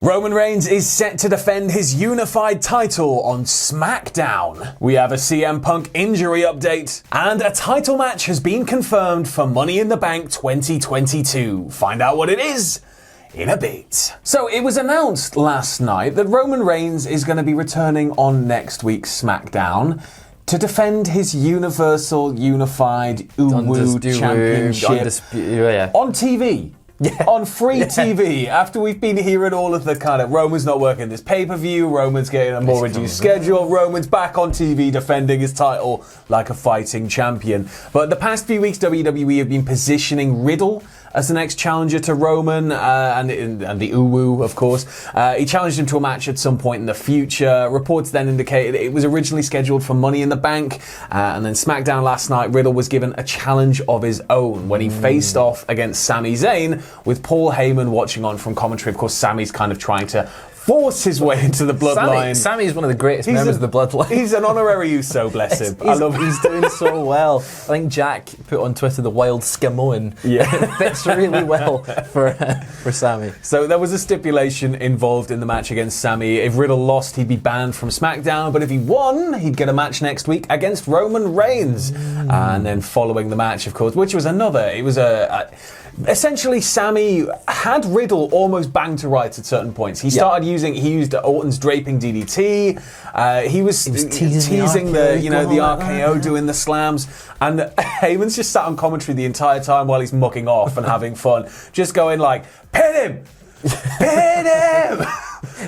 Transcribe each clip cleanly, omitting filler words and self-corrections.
Roman Reigns is set to defend his unified title on SmackDown. We have a CM Punk injury update, and a title match has been confirmed for Money in the Bank 2022. Find out what it is in a bit. So it was announced last night that Roman Reigns is going to be returning on next week's SmackDown to defend his Universal Unified Championship on TV. Yeah. On free TV, after we've been hearing all of the kind of Roman's not working this pay-per-view, Roman's getting a more reduced schedule, Roman's back on TV defending his title like a fighting champion. But the past few weeks, WWE have been positioning Riddle as the next challenger to Roman, and the Uwu, of course. He challenged him to a match at some point in the future. Reports then indicated it was originally scheduled for Money in the Bank, and then SmackDown last night, Riddle was given a challenge of his own when he faced off against Sami Zayn, with Paul Heyman watching on from commentary. Of course, Sami's kind of trying to force his way into the bloodline. Sammy is one of the greatest members of the bloodline. He's an honorary Uso, bless him. I love him. He's doing so well. I think Jack put on Twitter the wild Skamoan. Yeah. It fits really well for Sammy. So there was a stipulation involved in the match against Sami. If Riddle lost, he'd be banned from SmackDown, but if he won, he'd get a match next week against Roman Reigns. And then following the match, of course, which was essentially, Sami had Riddle almost banged to rights at certain points. He used Orton's draping DDT. He was teasing the RKO, doing the slams. And Heyman's just sat on commentary the entire time while he's mucking off and having fun. Just going like, pin him! Pin him!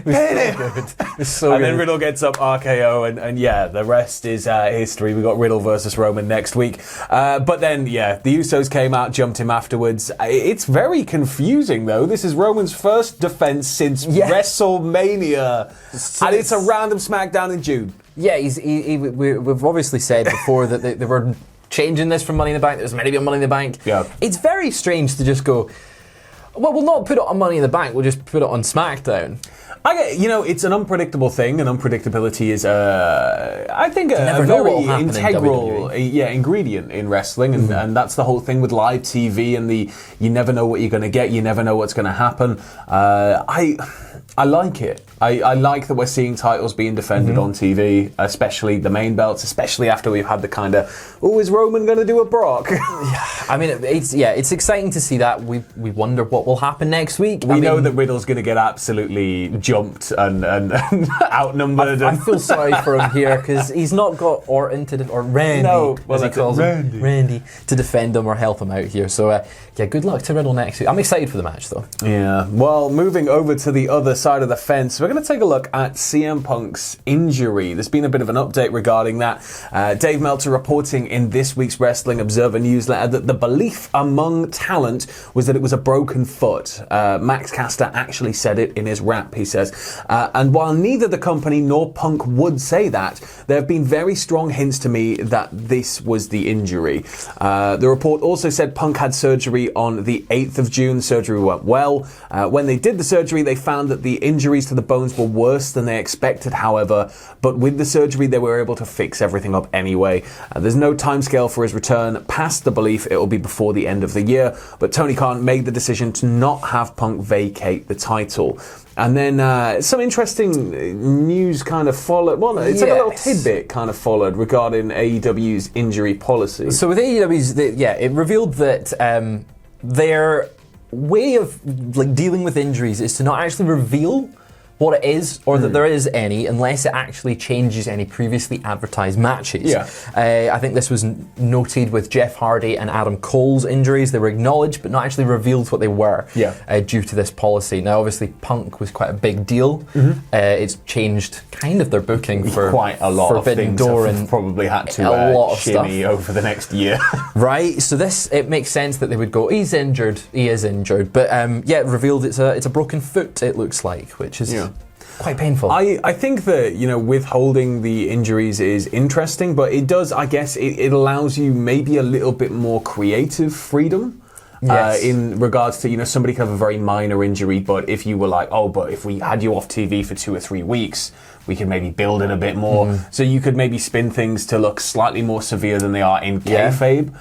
Pin him! And then Riddle gets up RKO, and the rest is history. We got Riddle versus Roman next week. But then, the Usos came out, jumped him afterwards. It's very confusing, though. This is Roman's first defense since WrestleMania. And it's a random SmackDown in June. Yeah, we've obviously said before that they were changing this from Money in the Bank. There's meant to be a Money in the Bank. Yeah. It's very strange to just go, well, we'll not put it on Money in the Bank, we'll just put it on SmackDown. It's an unpredictable thing, and unpredictability is, I think, a very integral ingredient in wrestling, and that's the whole thing with live TV and you never know what you're going to get, you never know what's going to happen. I like it. I like that we're seeing titles being defended on TV, especially the main belts, especially after we've had the kind of, is Roman going to do a Brock? I mean, it's exciting to see that. We wonder what will happen next week. We know that Riddle's going to get absolutely jumped and outnumbered. I feel sorry for him here because he's not got Orton or Randy, as he calls him, Randy, to defend him or help him out here. So, good luck to Riddle next week. I'm excited for the match, though. Yeah. Well, moving over to the other side of the fence, we're going to take a look at CM Punk's injury. There's been a bit of an update regarding that. Dave Meltzer reporting in this week's Wrestling Observer newsletter that the belief among talent was that it was a broken foot. Max Caster actually said it in his rap, he says. And while neither the company nor Punk would say that, there have been very strong hints to me that this was the injury. The report also said Punk had surgery on the 8th of June. The surgery went well. When they did the surgery, they found that the injuries to the bones were worse than they expected, however, but with the surgery they were able to fix everything up anyway. There's no timescale for his return past the belief it will be before the end of the year, but Tony Khan made the decision to not have Punk vacate the title. And then some interesting news kind of followed. Well, it's like a little tidbit kind of followed regarding AEW's injury policy. So with AEW's, it revealed that their way of dealing with injuries is to not actually reveal what it is, or that there is any, unless it actually changes any previously advertised matches. Yeah. I think this was noted with Jeff Hardy and Adam Cole's injuries. They were acknowledged, but not actually revealed what they were due to this policy. Now, obviously, Punk was quite a big deal. It's changed kind of their booking for quite a lot Forbidden of things. Door and probably had to shimmy over the next year. Right. So it makes sense that they would go, he's injured, he is injured. But it revealed it's a broken foot, it looks like, which is quite painful. I think that, withholding the injuries is interesting, but it does, I guess, it allows you maybe a little bit more creative freedom. Yes. in regards to, somebody could have a very minor injury, but if you were like, oh, but if we had you off TV for 2 or 3 weeks, we could maybe build it a bit more. So you could maybe spin things to look slightly more severe than they are in kayfabe.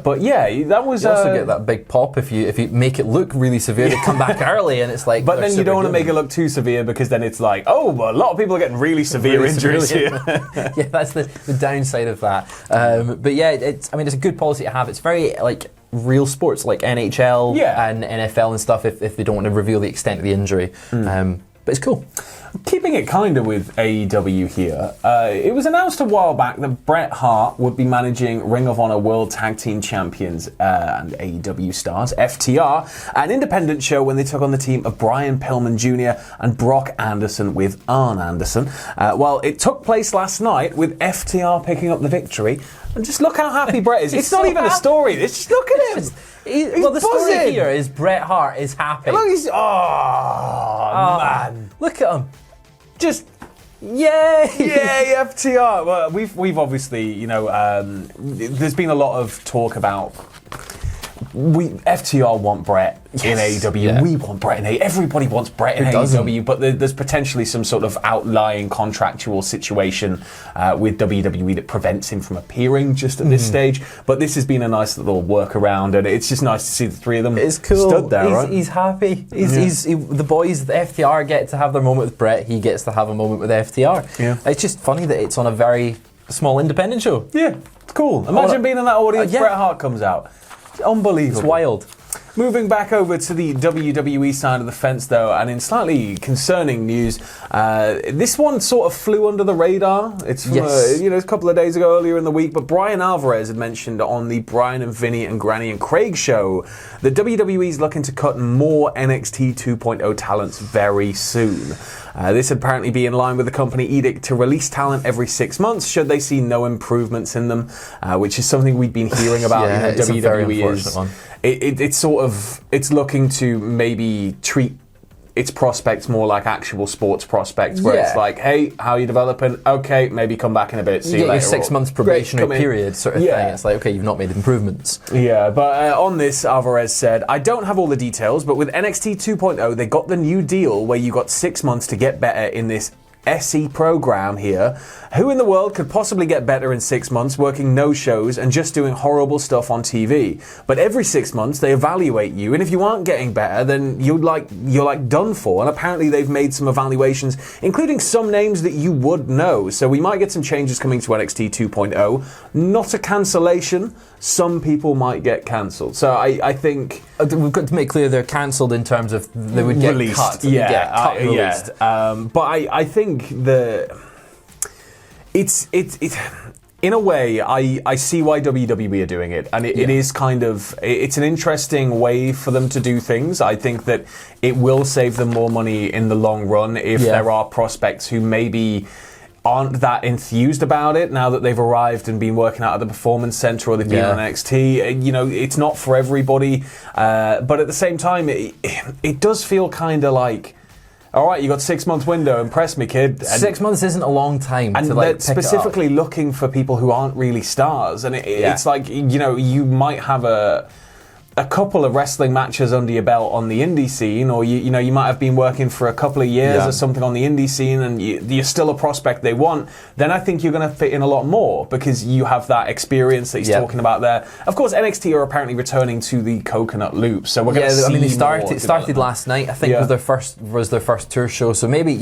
But yeah, that was... You also get that big pop if you make it look really severe, they come back early and it's like... But then you don't want to make it look too severe because then it's like, oh, well, a lot of people are getting really severe injuries here. Yeah, that's the downside of that. But yeah, it's a good policy to have. It's very like real sports like NHL and NFL and stuff if they don't want to reveal the extent of the injury. But it's cool. Keeping it kind of with AEW here, it was announced a while back that Bret Hart would be managing Ring of Honor World Tag Team Champions and AEW stars, FTR, an independent show when they took on the team of Brian Pillman Jr. and Brock Anderson with Arn Anderson. Well, it took place last night with FTR picking up the victory. And just look how happy Bret is. It's not even a story. It's just look at him. Well, the story here is Bret Hart is happy. Look, he's man. Look at him. Just yay! Yay, FTR. Well, we've obviously, there's been a lot of talk about FTR want Bret in AEW. Yeah. We want Bret in AEW. Everybody wants Bret in AEW, but there's potentially some sort of outlying contractual situation with WWE that prevents him from appearing just at this stage. But this has been a nice little workaround, and it's just nice to see the three of them stood there. He's happy. The boys, the FTR, get to have their moment with Bret. He gets to have a moment with FTR. Yeah. It's just funny that it's on a very small independent show. Yeah, it's cool. Imagine being in that audience. Bret Hart comes out. Unbelievable. It's wild. Moving back over to the WWE side of the fence, though, and in slightly concerning news, this one sort of flew under the radar. It's from a couple of days ago, earlier in the week, but Brian Alvarez had mentioned on the Brian and Vinny and Granny and Craig show that WWE is looking to cut more NXT 2.0 talents very soon. This would apparently be in line with the company edict to release talent every 6 months should they see no improvements in them, which is something we've been hearing about. It's WWE a very unfortunate one. It's looking to maybe treat its prospects more like actual sports prospects, where it's like, hey, how are you developing? Okay, maybe come back in a bit. See you get later. your 6 months probationary period sort of thing. It's like, okay, you've not made improvements. Yeah, but on this, Alvarez said, I don't have all the details, but with NXT 2.0, they got the new deal where you got 6 months to get better in this SE program here. Who in the world could possibly get better in 6 months working no shows and just doing horrible stuff on TV? But every 6 months they evaluate you, and if you aren't getting better, then you're like done for. And apparently they've made some evaluations, including some names that you would know. So we might get some changes coming to NXT 2.0. Not a cancellation. Some people might get cancelled. So I think we've got to make clear they're cancelled in terms of they would get released. cut. Released. But I think it's in a way I see why WWE are doing it, and it is kind of, it's an interesting way for them to do things. I think that it will save them more money in the long run if there are prospects who maybe aren't that enthused about it now that they've arrived and been working out at the Performance Center or they've been on NXT. It's not for everybody, but at the same time, it does feel kind of like, all right, you got 6 month window. Impress me, kid. And 6 months isn't a long time. And to they're pick specifically looking for people who aren't really stars, and it's like you might have a couple of wrestling matches under your belt on the indie scene, or you might have been working for a couple of years or something on the indie scene, and you're still a prospect they want. Then I think you're going to fit in a lot more because you have that experience that he's talking about there. Of course, NXT are apparently returning to the Coconut Loop, so we're going to see. They started last night. I think was their first tour show. So maybe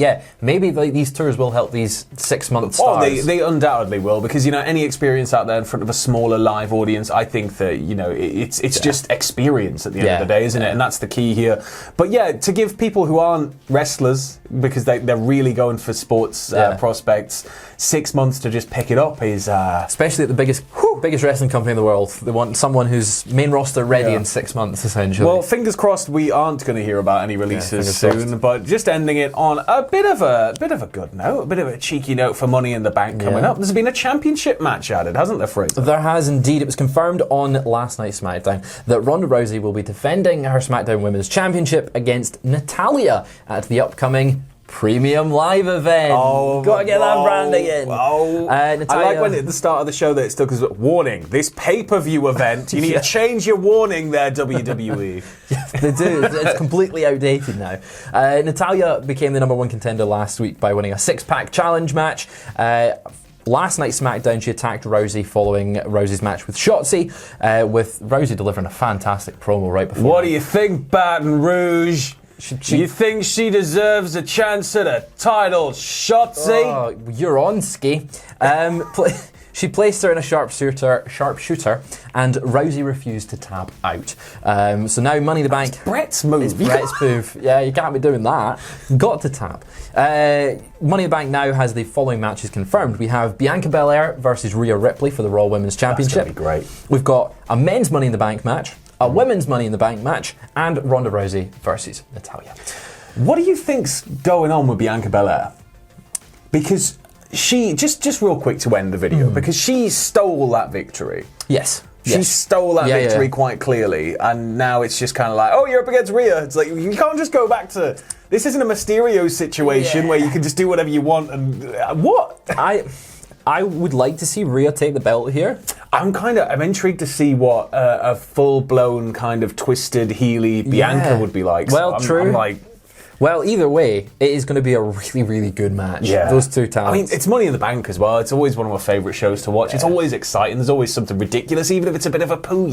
these tours will help these 6 month stars. Oh, they undoubtedly will, because any experience out there in front of a smaller live audience, I think that it's just experience at the end of the day, isn't it? And that's the key here. But to give people who aren't wrestlers, because they're really going for sports prospects, 6 months to just pick it up is especially at the biggest wrestling company in the world. They want someone who's main roster ready in 6 months, essentially. Well, fingers crossed we aren't going to hear about any releases soon, but just ending it on a bit of a good note, a bit of a cheeky note for Money in the Bank coming up. There's been a championship match added, hasn't there, Fraser? There has indeed. It was confirmed on last night's SmackDown that Ronda Rousey will be defending her SmackDown Women's Championship against Natalya at the upcoming premium live event. Oh, gotta get that branding in. I like when at the start of the show that it took us warning. This pay-per-view event. You need to change your warning there, WWE. They do. It's completely outdated now. Natalya became the #1 contender last week by winning a 6-pack challenge match. Last night's SmackDown, she attacked Rousey following Rousey's match with Shotzi, with Rousey delivering a fantastic promo right before. What do you think, Baton Rouge? You think she deserves a chance at a title, Shotzi? Oh, you're on, Ski. She placed her in a sharpshooter, and Rousey refused to tap out. So now Money in the Bank. Brett's move. It's Brett's move. Yeah, you can't be doing that. Got to tap. Money in the Bank now has the following matches confirmed. We have Bianca Belair versus Rhea Ripley for the Raw Women's Championship. That's gonna be great. We've got a men's Money in the Bank match, a women's Money in the Bank match, and Ronda Rousey versus Natalya. What do you think's going on with Bianca Belair? Because she, just real quick to end the video, because she stole that victory. Yes. She stole that victory quite clearly, and now it's just kind of like, oh, you're up against Rhea. It's like, you can't just go back to... This isn't a Mysterio situation where you can just do whatever you want and... what? I would like to see Rhea take the belt here. I'm intrigued to see what a full-blown kind of twisted Healy Bianca would be like. Well, so true. I'm like... Well, either way, it is going to be a really, really good match. Yeah. Those two talents. I mean, it's Money in the Bank as well. It's always one of my favourite shows to watch. Yeah. It's always exciting. There's always something ridiculous, even if it's a bit of a poo,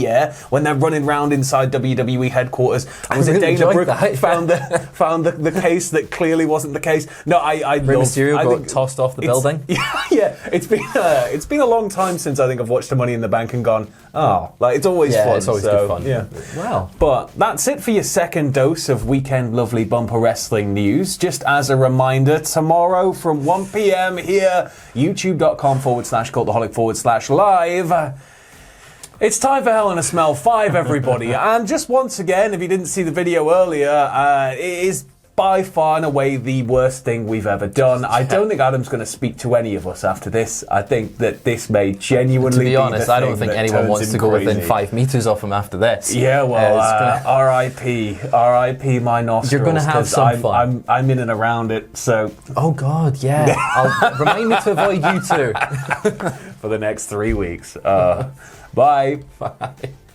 when they're running around inside WWE headquarters. Was it Dana Brooke found the case that clearly wasn't the case? No, I Rey Mysterio got tossed off the building. Yeah. It's been a long time since I think I've watched a Money in the Bank and gone, oh, like it's always fun. It's always good fun. Yeah. Wow. But that's it for your second dose of Weekend Lovely Bumper Wrestling news. Just as a reminder, tomorrow from 1 p.m. here, youtube.com/cultaholic/live. It's time for Hell in a Smell 5, everybody. And just once again, if you didn't see the video earlier, it is by far and away the worst thing we've ever done. I don't think Adam's going to speak to any of us after this. I think that this may genuinely be honest, I don't think anyone wants to go within 5 meters of him after this. Yeah, well, R.I.P. my nostrils. You're going to have some fun. I'm in and around it, so... Oh, God, yeah. Remind me to avoid you too. For the next 3 weeks. Bye. Bye.